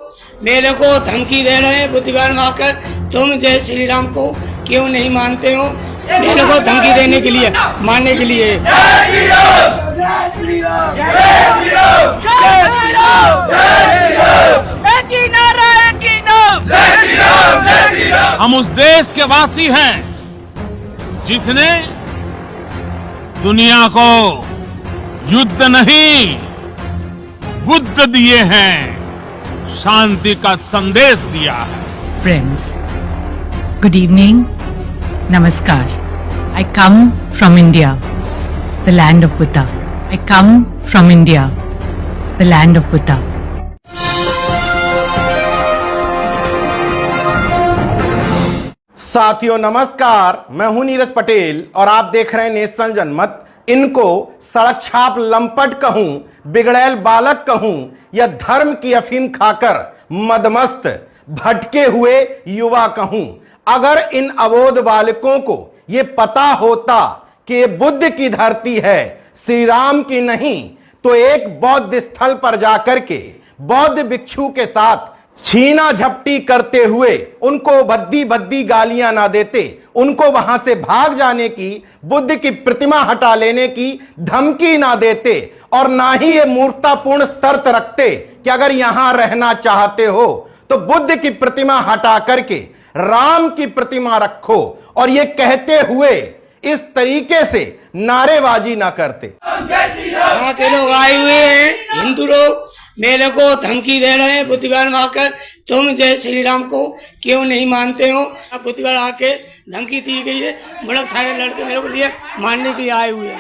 मेरे को धमकी दे रहे हैं बुद्धिमान आकर, तुम जय श्री राम को क्यों नहीं मानते हो? मेरे को धमकी देने के लिए, मानने के लिए। हम उस देश के वासी हैं जिसने दुनिया को युद्ध नहीं बुद्ध दिए हैं, शांति का संदेश दिया है। Friends, good evening, Namaskar. I come from India, the land of Buddha. I come from India, the land of Buddha. साथियों नमस्कार, मैं हूं नीरज पटेल और आप देख रहे हैं नेशन जनमत। इनको सड़क छाप लंपट कहूं, बिगड़ैल बालक कहूं या धर्म की अफीम खाकर मदमस्त भटके हुए युवा कहूं, अगर इन अबोध बालकों को ये पता होता कि ये बुद्ध की धरती है, श्री राम की नहीं, तो एक बौद्ध स्थल पर जाकर के बौद्ध भिक्षु के साथ छीना झपटी करते हुए उनको भद्दी भद्दी गालियां ना देते, उनको वहां से भाग जाने की, बुद्ध की प्रतिमा हटा लेने की धमकी ना देते, और ना ही ये मूर्खतापूर्ण शर्त रखते कि अगर यहां रहना चाहते हो तो बुद्ध की प्रतिमा हटा करके राम की प्रतिमा रखो, और ये कहते हुए इस तरीके से नारेबाजी ना करते। वहाँ के लोग आए हुए हैं, हिंदू लोग मेरे को धमकी दे रहे हैं बुद्धिमान आकर, तुम जय श्री राम को क्यों नहीं मानते हो? अब बुद्धिमान आके धमकी दी गई है, बड़े सारे लड़के मेरे को लिए मानने के लिए आए हुए हैं।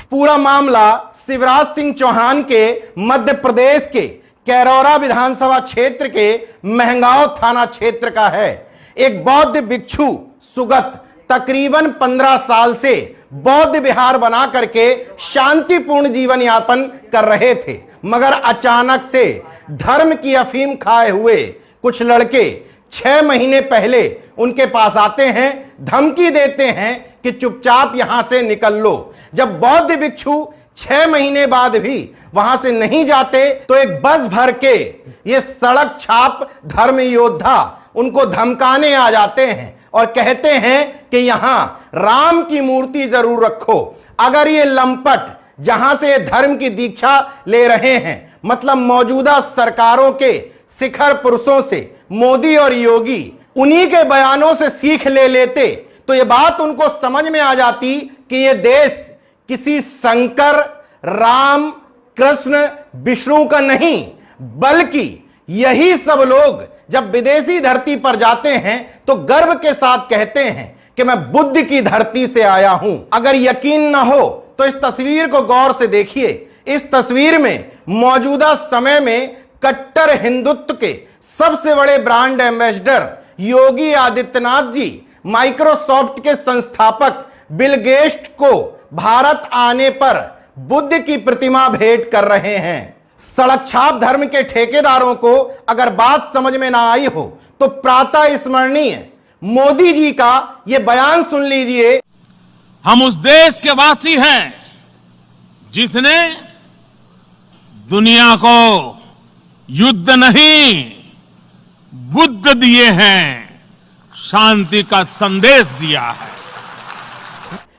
पूरा मामला शिवराज सिंह चौहान के मध्य प्रदेश के कैरौरा विधानसभा क्षेत्र के महंगांव थाना क्षेत्र का है। एक बौद्ध भिक्षु सुगत तकरीबन 15 साल से बौद्ध विहार बना करके शांतिपूर्ण जीवन यापन कर रहे थे, मगर अचानक से धर्म की अफीम खाए हुए कुछ लड़के 6 महीने पहले उनके पास आते हैं, धमकी देते हैं कि चुपचाप यहां से निकल लो। जब बौद्ध भिक्षु 6 महीने बाद भी वहां से नहीं जाते तो एक बस भर के ये सड़क छाप धर्म योद्धा उनको धमकाने आ जाते हैं और कहते हैं कि यहां राम की मूर्ति जरूर रखो। अगर ये लंपट जहां से धर्म की दीक्षा ले रहे हैं, मतलब मौजूदा सरकारों के शिखर पुरुषों से मोदी और योगी, उन्हीं के बयानों से सीख ले लेते तो ये बात उनको समझ में आ जाती कि ये देश किसी शंकर, राम, कृष्ण, विष्णु का नहीं, बल्कि यही सब लोग जब विदेशी धरती पर जाते हैं तो गर्व के साथ कहते हैं कि मैं बुद्ध की धरती से आया हूं। अगर यकीन न हो तो इस तस्वीर को गौर से देखिए। इस तस्वीर में मौजूदा समय में कट्टर हिंदुत्व के सबसे बड़े brand ambassador Yogi Adityanath ji, Microsoft के संस्थापक बिल गेट्स को भारत आने पर बुद्ध की प्रतिमा भेंट कर रहे हैं। सड़क छाप धर्म के ठेकेदारों को अगर बात समझ में ना आई हो तो प्रातः स्मरणीय मोदी जी का यह बयान सुन लीजिए। हम उस देश के वासी हैं जिसने दुनिया को युद्ध नहीं बुद्ध दिए हैं, शांति का संदेश दिया है।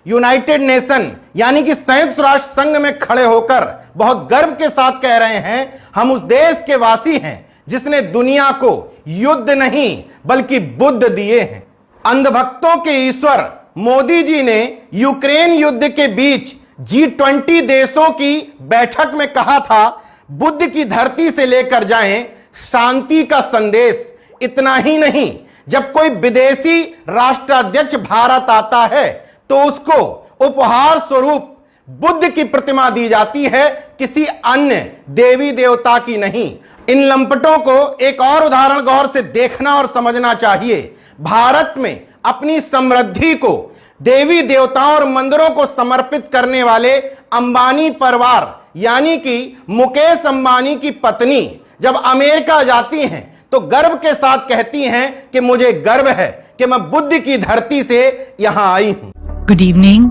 यूनाइटेड नेशन यानी कि संयुक्त राष्ट्र संघ में खड़े होकर बहुत गर्व के साथ कह रहे हैं, हम उस देश के वासी हैं जिसने दुनिया को युद्ध नहीं बल्कि बुद्ध दिए हैं। अंधभक्तों के ईश्वर मोदी जी ने यूक्रेन युद्ध के बीच G20 देशों की बैठक में कहा था, बुद्ध की धरती से लेकर जाएं शांति का संदेश। इतना ही नहीं, जब कोई विदेशी राष्ट्राध्यक्ष भारत आता है तो उसको उपहार स्वरूप बुद्ध की प्रतिमा दी जाती है, किसी अन्य देवी देवता की नहीं। इन लंपटों को एक और उदाहरण गौर से देखना और समझना चाहिए। भारत में अपनी समृद्धि को देवी देवताओं और मंदिरों को समर्पित करने वाले अंबानी परिवार यानी कि मुकेश अंबानी की पत्नी जब अमेरिका जाती हैं तो गर्व के साथ कहती हैं कि मुझे गर्व है कि मैं बुद्ध की धरती से यहां आई हूं। Good evening,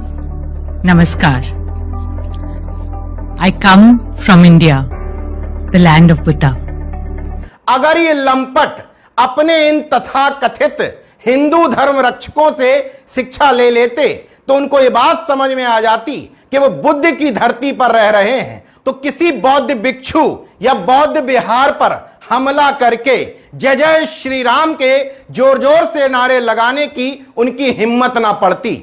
Namaskar. I come from India, the land of Buddha. अगर ये लंपट अपने इन तथाकथित हिंदू धर्म रक्षकों से शिक्षा ले लेते तो उनको ये बात समझ में आ जाती कि वो बुद्ध की धरती पर रह रहे हैं, तो किसी बौद्ध भिक्षु या बौद्ध विहार पर हमला करके जय जय श्री राम के जोर जोर से नारे लगाने की उनकी हिम्मत ना पड़ती।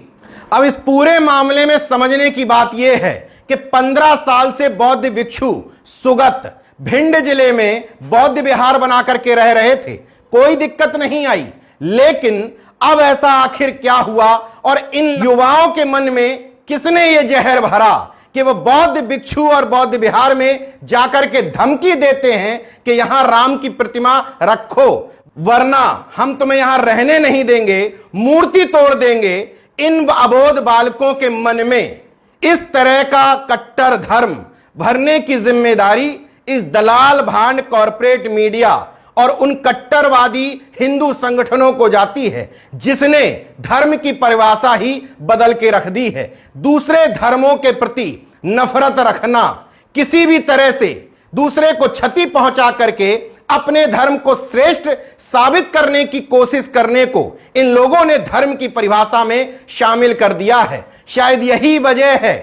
अब इस पूरे मामले में समझने की बात यह है कि 15 साल से बौद्ध भिक्षु सुगत भिंड जिले में बौद्ध विहार बना करके रह रहे थे, कोई दिक्कत नहीं आई। लेकिन अब ऐसा आखिर क्या हुआ और इन युवाओं के मन में किसने ये जहर भरा कि वो बौद्ध भिक्षु और बौद्ध विहार में जाकर के धमकी देते हैं कि यहां राम की प्रतिमा रखो वरना हम तुम्हें यहां रहने नहीं देंगे, मूर्ति तोड़ देंगे। इन अबोध बालकों के मन में इस तरह का कट्टर धर्म भरने की जिम्मेदारी इस दलाल भांड कॉरपोरेट मीडिया और उन कट्टरवादी हिंदू संगठनों को जाती है जिसने धर्म की परिभाषा ही बदल के रख दी है। दूसरे धर्मों के प्रति नफरत रखना, किसी भी तरह से दूसरे को क्षति पहुंचा करके अपने धर्म को श्रेष्ठ साबित करने की कोशिश करने को इन लोगों ने धर्म की परिभाषा में शामिल कर दिया है। शायद यही वजह है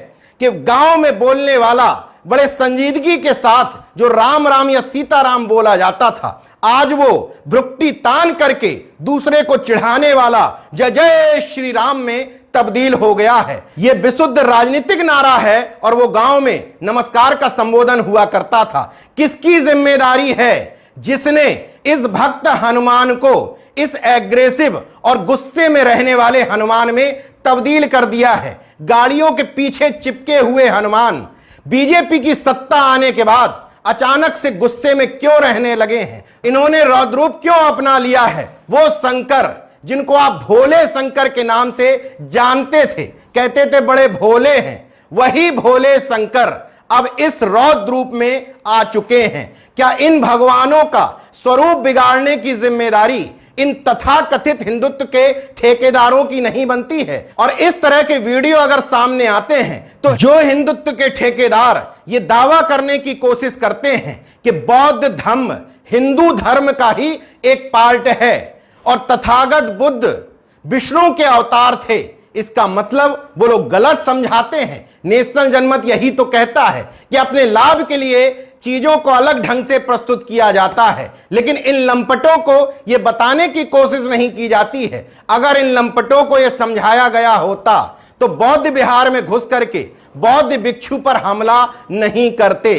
कि गांव में बोलने वाला बड़े संजीदगी के साथ जो राम राम या सीताराम बोला जाता था, आज वो भ्रुकुटी तान करके दूसरे को चिढ़ाने वाला जय जय श्री राम में तब्दील हो गया है। ये विशुद्ध राजनीतिक नारा है और वो गांव में नमस्कार का संबोधन हुआ करता था। किसकी जिम्मेदारी है जिसने इस भक्त हनुमान को इस एग्रेसिव और गुस्से में रहने वाले हनुमान में तब्दील कर दिया है? गाड़ियों के पीछे चिपके हुए हनुमान बीजेपी की सत्ता आने के बाद अचानक से गुस्से में क्यों रहने लगे हैं? इन्होंने रौद्र रूप क्यों अपना लिया है? वो शंकर जिनको आप भोले शंकर के नाम से जानते थे, कहते थे बड़े भोले हैं, वही भोले शंकर अब इस रौद्र रूप में आ चुके हैं। क्या इन भगवानों का स्वरूप बिगाड़ने की जिम्मेदारी इन तथाकथित हिंदुत्व के ठेकेदारों की नहीं बनती है? और इस तरह के वीडियो अगर सामने आते हैं तो जो हिंदुत्व के ठेकेदार ये दावा करने की कोशिश करते हैं कि बौद्ध धर्म हिंदू धर्म का ही एक पार्ट है और तथागत बुद्ध विष्णु के अवतार थे, इसका मतलब वो लोग गलत समझाते हैं। नेशनल जनमत यही तो कहता है कि अपने लाभ के लिए चीजों को अलग ढंग से प्रस्तुत किया जाता है, लेकिन इन लंपटों को यह बताने की कोशिश नहीं की जाती है। अगर इन लंपटों को यह समझाया गया होता तो बौद्ध विहार में घुस करके बौद्ध भिक्षु पर हमला नहीं करते।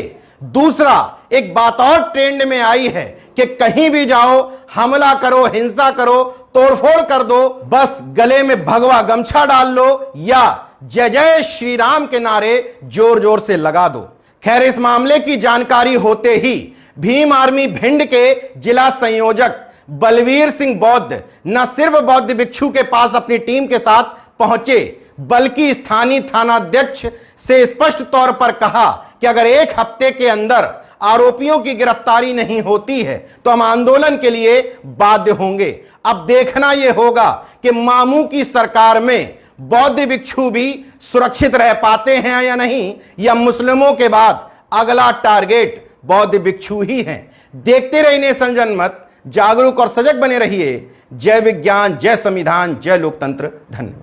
दूसरा, एक बात और ट्रेंड में आई है कि कहीं भी जाओ हमला करो, हिंसा करो, तोड़फोड़ कर दो, बस गले में भगवा गमछा डाल लो या जय जय श्री राम के नारे जोर जोर से लगा दो। खैर, इस मामले की जानकारी होते ही भीम आर्मी भिंड के जिला संयोजक बलवीर सिंह बौद्ध न सिर्फ बौद्ध भिक्षु के पास अपनी टीम के साथ पहुंचे बल्कि स्थानीय थानाध्यक्ष से स्पष्ट तौर पर कहा कि अगर एक हफ्ते के अंदर आरोपियों की गिरफ्तारी नहीं होती है तो हम आंदोलन के लिए बाध्य होंगे। अब देखना यह होगा कि मामू की सरकार में बौद्ध भिक्षु भी सुरक्षित रह पाते हैं या नहीं, या मुस्लिमों के बाद अगला टारगेट बौद्ध भिक्षु ही हैं। देखते रहिए नेशनल जनमत, जागरूक और सजग बने रहिए। जय विज्ञान, जय संविधान, जय लोकतंत्र। धन्यवाद।